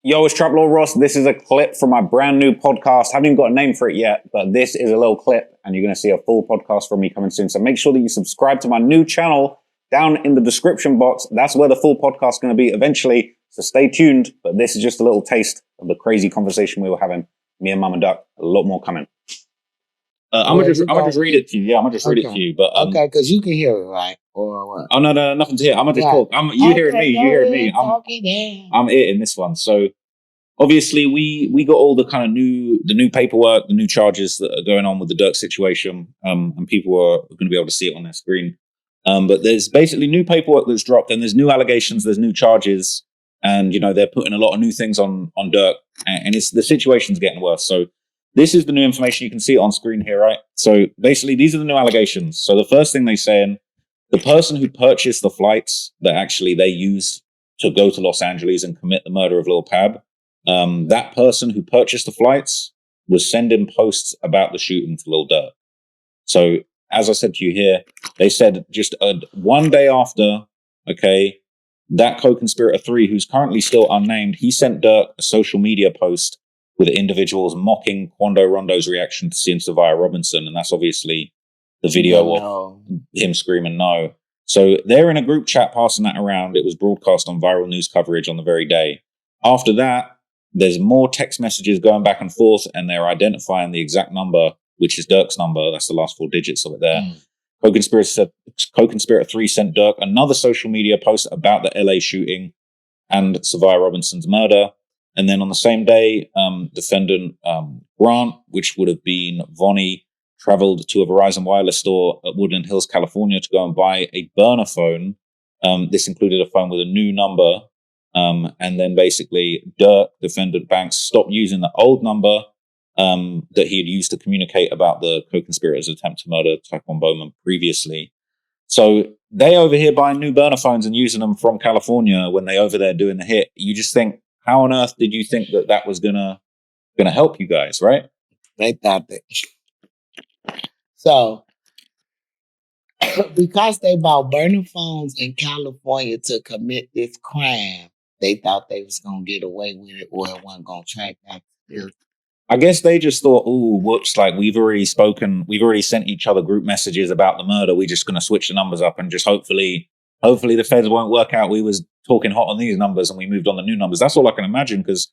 Yo, it's Trap Lord Ross. This is a clip from my brand new podcast. Haven't even got a name for it yet, but this is a little clip and you're going to see a full podcast from me coming soon. So make sure that you subscribe to my new channel down in the description box. That's where the full podcast is going to be eventually. So stay tuned. But this is just a little taste of the crazy conversation we were having. Me and Mama Duck. A lot more coming. I'm gonna just read it to you. Yeah, I'm gonna just read it to you. But okay, because you can hear it, right? Or what? Oh no, nothing to hear. I'm gonna just talk. You hearing me? You hearing me? I'm it in this one. So obviously we got all the kind of new paperwork, the new charges that are going on with the Durk situation, and people are going to be able to see it on their screen. But there's basically new paperwork that's dropped, and there's new allegations, there's new charges, and they're putting a lot of new things on Durk, and the situation's getting worse. So this is the new information. You can see it on screen here, right? So basically, these are the new allegations. So the first thing they're saying, the person who purchased the flights that actually they used to go to Los Angeles and commit the murder of Lil Pab, that person who purchased the flights was sending posts about the shooting to Lil Durk. So as I said to you here, they said just one day after, okay, that co-conspirator 3, who's currently still unnamed, he sent Durk a social media post with individuals mocking Quando Rondo's reaction to seeing Savia Robinson. And that's obviously the video of him screaming no. So they're in a group chat passing that around. It was broadcast on viral news coverage on the very day. After that, there's more text messages going back and forth, and they're identifying the exact number, which is Durk's number. That's the last 4 digits of it there. Co-conspirator 3 sent Durk another social media post about the LA shooting and Savia Robinson's murder. And then on the same day, defendant Grant, which would have been Vonnie, traveled to a Verizon wireless store at Woodland Hills, California to go and buy a burner phone. This included a phone with a new number. And then basically Durk, defendant Banks, stopped using the old number that he had used to communicate about the co-conspirators' attempt to murder Taekwon Bowman previously. So they over here buying new burner phones and using them from California when they over there doing the hit. You just think, how on earth did you think that was gonna help you guys, right? They thought that. So because they bought burner phones in California to commit this crime, they thought they was gonna get away with it, or it wasn't gonna track back. I guess they just thought, oh, whoops, like we've already sent each other group messages about the murder. We're just gonna switch the numbers up and just hopefully the feds won't work out. We was talking hot on these numbers and we moved on the new numbers. That's all I can imagine, because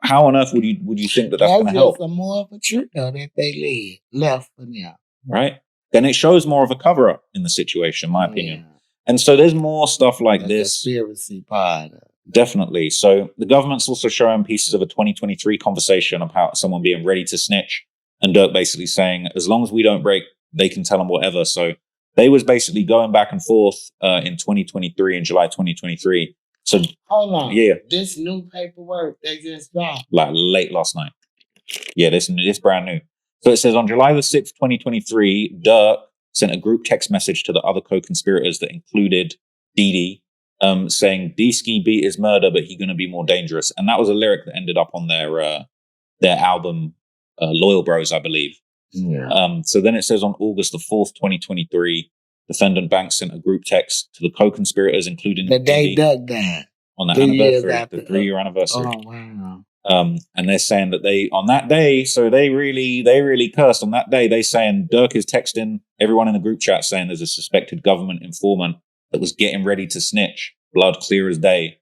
how on earth would you think that's going to help? That's more of a trick that they left for now. Right? Then it shows more of a cover-up in the situation, in my opinion. And so there's more stuff like this. Conspiracy part. Definitely. So the government's also showing pieces of a 2023 conversation about someone being ready to snitch, and Durk basically saying, as long as we don't break, they can tell them whatever. So they was basically going back and forth in 2023, in July 2023. So hold on. Yeah. This new paperwork they just dropped. Like late last night. Yeah, this brand new. So it says on July the 6th, 2023, Durk sent a group text message to the other co-conspirators that included Dee Dee, saying D-Ski beat his murder, but he gonna be more dangerous. And that was a lyric that ended up on their album, Loyal Bros, I believe. Yeah. So then it says on August the 4th, 2023, defendant Banks sent a group text to the co-conspirators, including the day Durk died. On that anniversary, the 3-year anniversary. Oh, wow. And they're saying that they, on that day, so they really cursed on that day. They saying Durk is texting everyone in the group chat saying there's a suspected government informant that was getting ready to snitch, blood clear as day,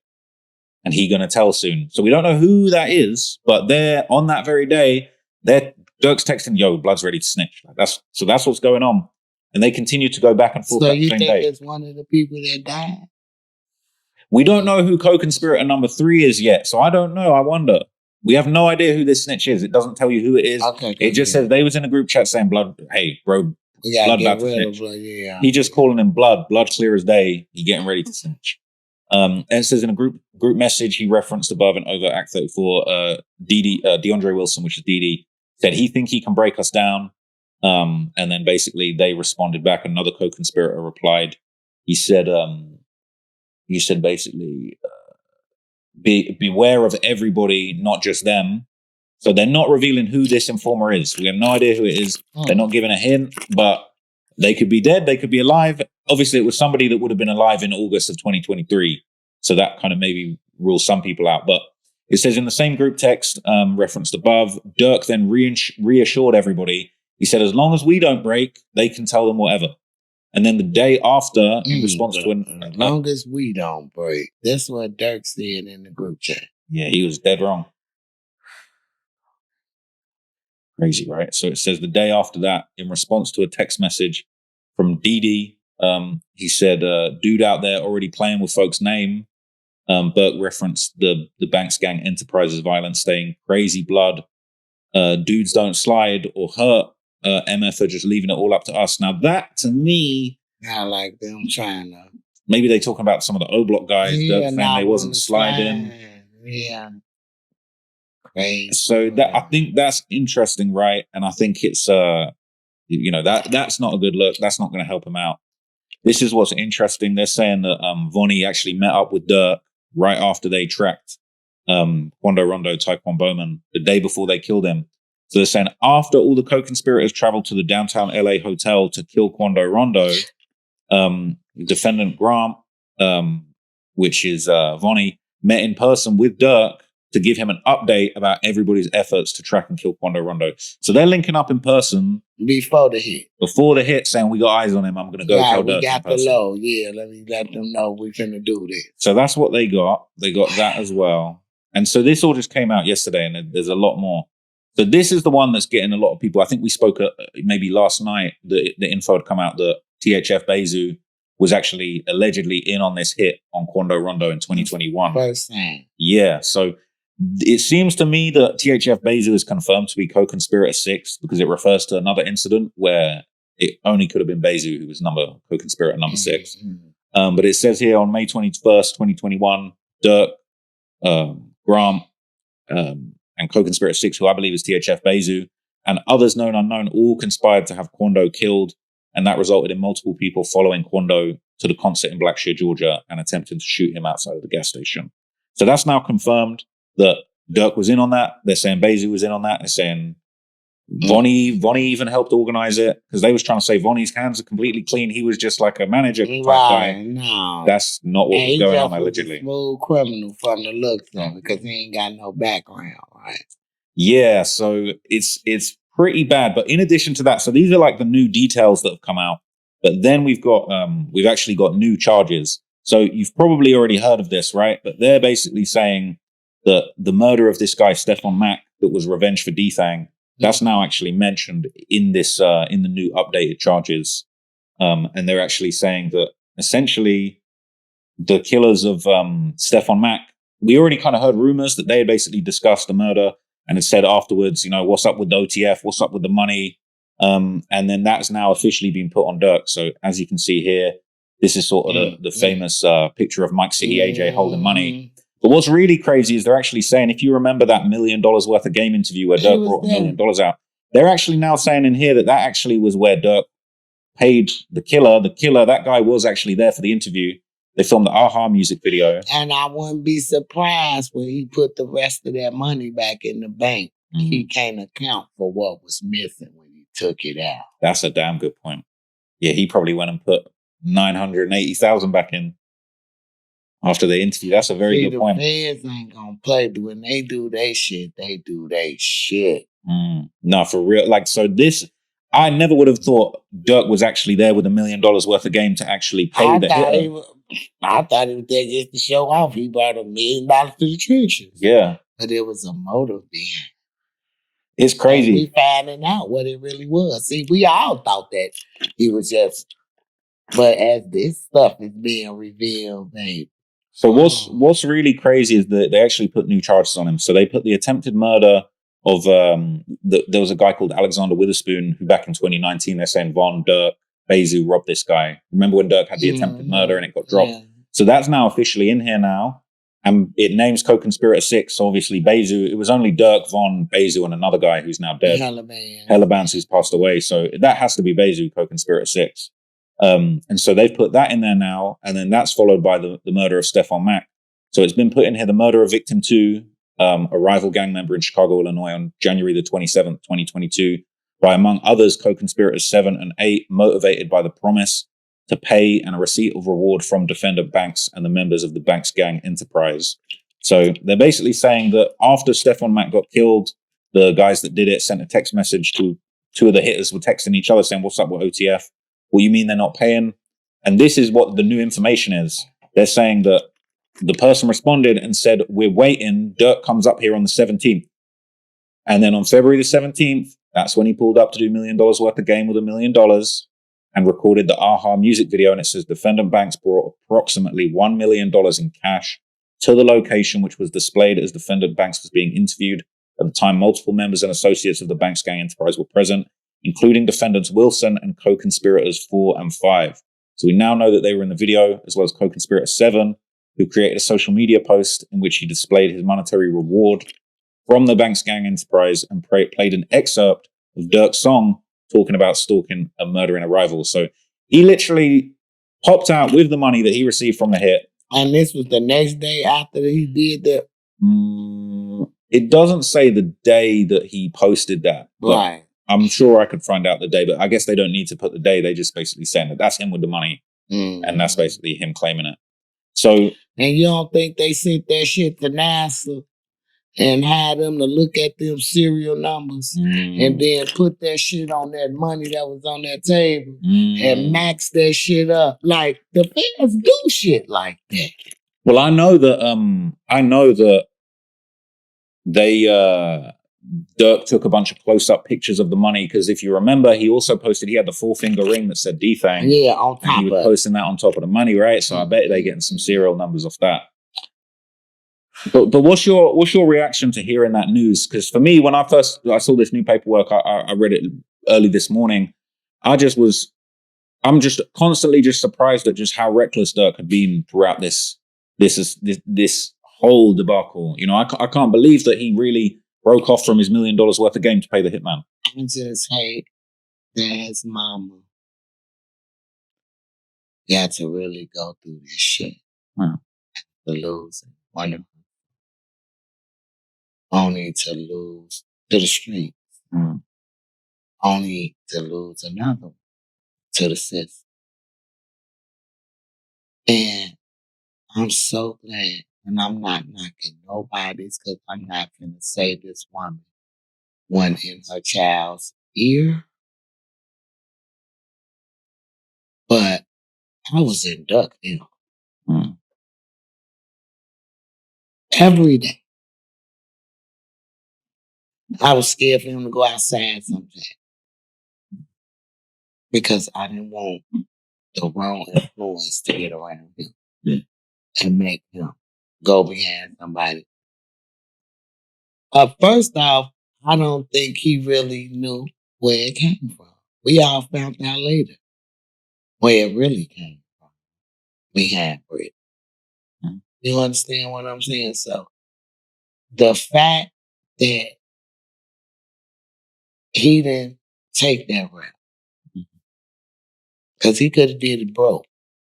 and he gonna tell soon. So we don't know who that is, but they're on that very day, Durk's texting, yo, blood's ready to snitch. That's what's going on. And they continue to go back and forth. So you think it's one of the people that died? We don't know who co-conspirator number 3 is yet, so I don't know. I wonder. We have no idea who this snitch is. It doesn't tell you who it is. Okay, it just says they was in a group chat saying, blood, hey, bro, blood about to snitch. Yeah. He just calling him blood clear as day. He getting ready to snitch. And it says in a group message he referenced above and over Act 34, DeAndre Wilson, which is Dee, said he think he can break us down. And then basically they responded back. Another co-conspirator replied. He said basically, beware of everybody, not just them. So they're not revealing who this informer is. We have no idea who it is. They're not giving a hint, but they could be dead. They could be alive. Obviously, it was somebody that would have been alive in August of 2023. So that kind of maybe rules some people out. But it says in the same group text referenced above, Durk then reassured everybody. He said, as long as we don't break, they can tell them whatever. And then the day after, in response to as long as we don't break. That's what Durk said in the group chat. Yeah, he was dead wrong. Crazy, right? So it says the day after that, in response to a text message from Dee, he said, dude out there already playing with folks' name. Burke referenced the Banks Gang Enterprises violence, saying crazy blood. Dudes don't slide or hurt. MF are just leaving it all up to us. Now that, to me... I like them trying to... Maybe they talking about some of the O-Block guys. Yeah, Dirk saying they wasn't sliding. Yeah. Crazy. So that, I think that's interesting, right? And I think it's, that's not a good look. That's not going to help him out. This is what's interesting. They're saying that Vonnie actually met up with Dirk right after they tracked Quando Rondo, Taekwon Bowman, the day before they killed him. So they're saying after all the co-conspirators traveled to the downtown LA hotel to kill Quando Rondo, defendant Grant, which is Vonnie, met in person with Dirk to give him an update about everybody's efforts to track and kill Quando Rondo. So they're linking up in person. Before the hit. Before the hit, saying we got eyes on him. I'm going to go tell Dirk. We got the low. Yeah, let them know we finna do this. So that's what they got. They got that as well. And so this all just came out yesterday, and there's a lot more. So this is the one that's getting a lot of people. I think we spoke maybe last night. The info had come out that THF Bezu was actually allegedly in on this hit on Quando Rondo in 2021. First time. Yeah. So it seems to me that THF Bezu is confirmed to be co-conspirator 6 because it refers to another incident where it only could have been Bezu who was co-conspirator number 6. Mm-hmm. But it says here on May 21st, 2021, Dirk, Grant, and co-conspirator 6, who I believe is THF Bezu, and others known unknown, all conspired to have Quando killed, and that resulted in multiple people following Quando to the concert in Blackshear, Georgia, and attempting to shoot him outside of the gas station. So that's now confirmed that Dirk was in on that. They're saying Bezu was in on that. They're saying Vonnie even helped organize it because they was trying to say Vonnie's hands are completely clean. He was just like a manager type guy. No, that's not what was going on allegedly. A smooth criminal from the looks of it because he ain't got no background, right? Yeah, so it's pretty bad. But in addition to that, so these are like the new details that have come out. But then we've actually got new charges. So you've probably already heard of this, right? But they're basically saying that the murder of this guy Stephon Mack that was revenge for D-Thang, that's now actually mentioned in this in the new updated charges. And they're actually saying that essentially the killers of Stephon Mack, we already kind of heard rumors that they had basically discussed the murder and had said afterwards, what's up with the OTF, what's up with the money? And then that's now officially been put on Durk. So as you can see here, this is sort of the famous picture of Mike City AJ holding money. But what's really crazy is they're actually saying, if you remember that $1 million worth of game interview where Durk brought $1 million out, they're actually now saying in here that actually was where Durk paid the killer. The killer, that guy was actually there for the interview. They filmed the Aha music video. And I wouldn't be surprised when he put the rest of that money back in the bank. Mm-hmm. He can't account for what was missing when he took it out. That's a damn good point. Yeah, he probably went and put $980,000 back in after the interview. That's a very good point. The feds ain't gonna play. When they do their shit, they do their shit. No, for real. So this, I never would have thought Durk was actually there with $1 million worth of game to actually pay the hitter. I thought he was there just to show off. He brought $1 million to the trenches. Yeah. But it was a motive behind. It's crazy. And we finding out what it really was. See, we all thought that he was just, but as this stuff is being revealed, babe. So what's really crazy is that they actually put new charges on him. So they put the attempted murder of there was a guy called Alexander Witherspoon who back in 2019 they're saying Von Durk Bezu robbed this guy. Remember when Durk had the attempted murder and it got dropped? Yeah. So that's now officially in here now. And it names co-conspirator 6. So obviously Bezu, it was only Durk, Von, Bezu, and another guy who's now dead. Hellebands who's passed away. So that has to be Bezu, co-conspirator 6. And so they've put that in there now. And then that's followed by the murder of Stephon Mack. So it's been put in here, the murder of victim 2, a rival gang member in Chicago, Illinois on January the 27th, 2022, by, among others, co-conspirators 7 and 8, motivated by the promise to pay and a receipt of reward from defendant Banks and the members of the Banks gang enterprise. So they're basically saying that after Stefan Mack got killed, the guys that did it sent a text message to two of the hitters were texting each other saying, "What's up with OTF? What you mean they're not paying?" And this is what the new information is. They're saying that the person responded and said, "We're waiting. Durk comes up here on the 17th." And then on February the 17th, that's when he pulled up to do $1 million worth of game with $1 million and recorded the Aha music video. And it says defendant banks brought approximately $1 million in cash to the location, which was displayed as defendant banks was being interviewed. At the time, multiple members and associates of the Banks gang enterprise were present, including defendants Wilson and co-conspirators 4 and 5. So we now know that they were in the video, as well as co-conspirator 7, who created a social media post in which he displayed his monetary reward from the Banks gang enterprise and played an excerpt of Durk's song talking about stalking and murdering a rival. So he literally popped out with the money that he received from the hit. And this was the next day after he did that? It doesn't say the day that he posted that. Right. I'm sure I could find out the day, but I guess they don't need to put the day. They just basically saying that that's him with the money. And that's basically him claiming it. So, and you don't think they sent that shit to NASA and had them to look at them serial numbers and then put that shit on that money that was on that table and max that shit up? Like, the fans do shit like that. Well, I know that they Durk took a bunch of close-up pictures of the money, because if you remember, he also posted, he had the 4-finger ring that said D-Thang. Yeah, on top of it. He was posting that on top of the money, right? So I bet they're getting some serial numbers off that. But what's your reaction to hearing that news? Because for me, when I saw this new paperwork, I read it early this morning. I'm just constantly just surprised at just how reckless Durk had been throughout this whole debacle. You know, I can't believe that he really broke off from his $1 million worth of game to pay the hitman. I just hate that his mama got to really go through this shit. To lose one of them. Only to lose to the streets. Only to lose another one to the system. And I'm so glad, and I'm not knocking nobody's, because I'm not going to say this woman went in her child's ear. But I was in Duckville every day. I was scared for him to go outside sometimes because I didn't want the wrong influence to get around him and make him go behind somebody. First off, I don't think he really knew where it came from. We all found out later where it really came from. We had it. You understand what I'm saying? So the fact that he didn't take that route, because he could have did it broke.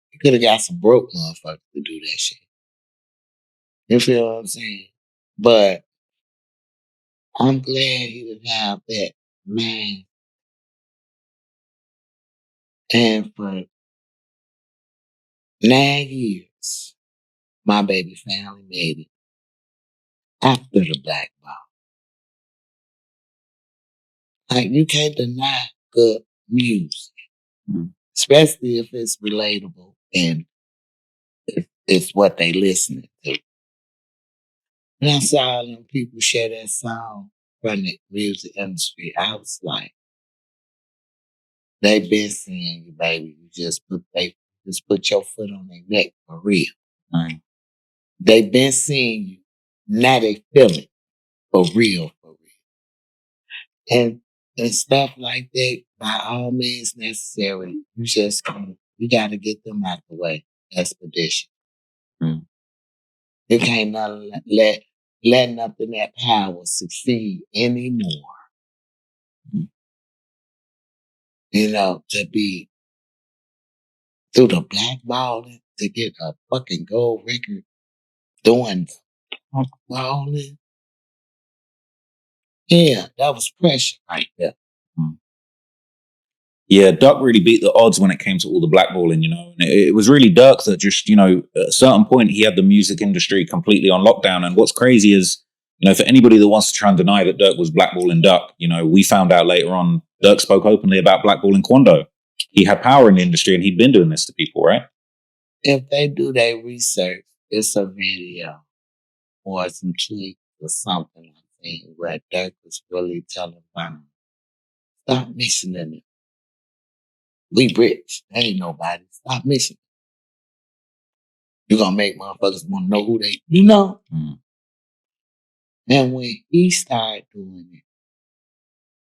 He could have got some broke motherfuckers to do that shit. You feel what I'm saying? But I'm glad he didn't have that man. And for 9 years, my baby family made it after the black ball. Like, you can't deny good music, especially if it's relatable and it's what they listening to. When I saw them people share that song from the music industry, I was like, they been seeing you, baby. You just put your foot on their neck for real. They been seeing you. Now they feel it for real, for real. And stuff like that, by all means necessary, you just can't. You got to get them out the way. Expedition. You can't let nothing that power succeed anymore. You know, to be through the blackballing to get a fucking gold record doing blackballing. Yeah, that was pressure right there. Yeah, Durk really beat the odds when it came to all the blackballing, you know. And it was really Durk that just, you know, at a certain point he had the music industry completely on lockdown. And what's crazy is, you know, for anybody that wants to try and deny that Durk was blackballing Durk, you know, we found out later on Durk spoke openly about blackballing Quando. He had power in the industry and he'd been doing this to people, right? If they do their research, it's a video or some tweet or something I think where Durk was really telling them, stop mixing in it. We rich. Ain't nobody. Stop mixing. You're gonna make motherfuckers want to know who they, you know? Mm. And when he started doing it,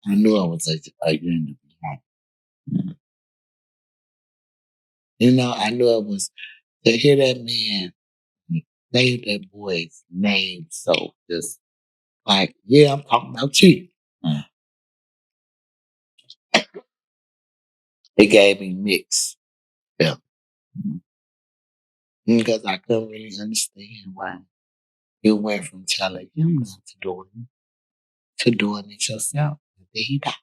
I knew I was a unit. Mm. You know, I knew it was to hear that man say that boy's name so just like, yeah, I'm talking about you. Mm. It gave me mixed. Yeah. Mm. Because I couldn't really understand why you went from telling him not to do it to doing it yourself. And then he died.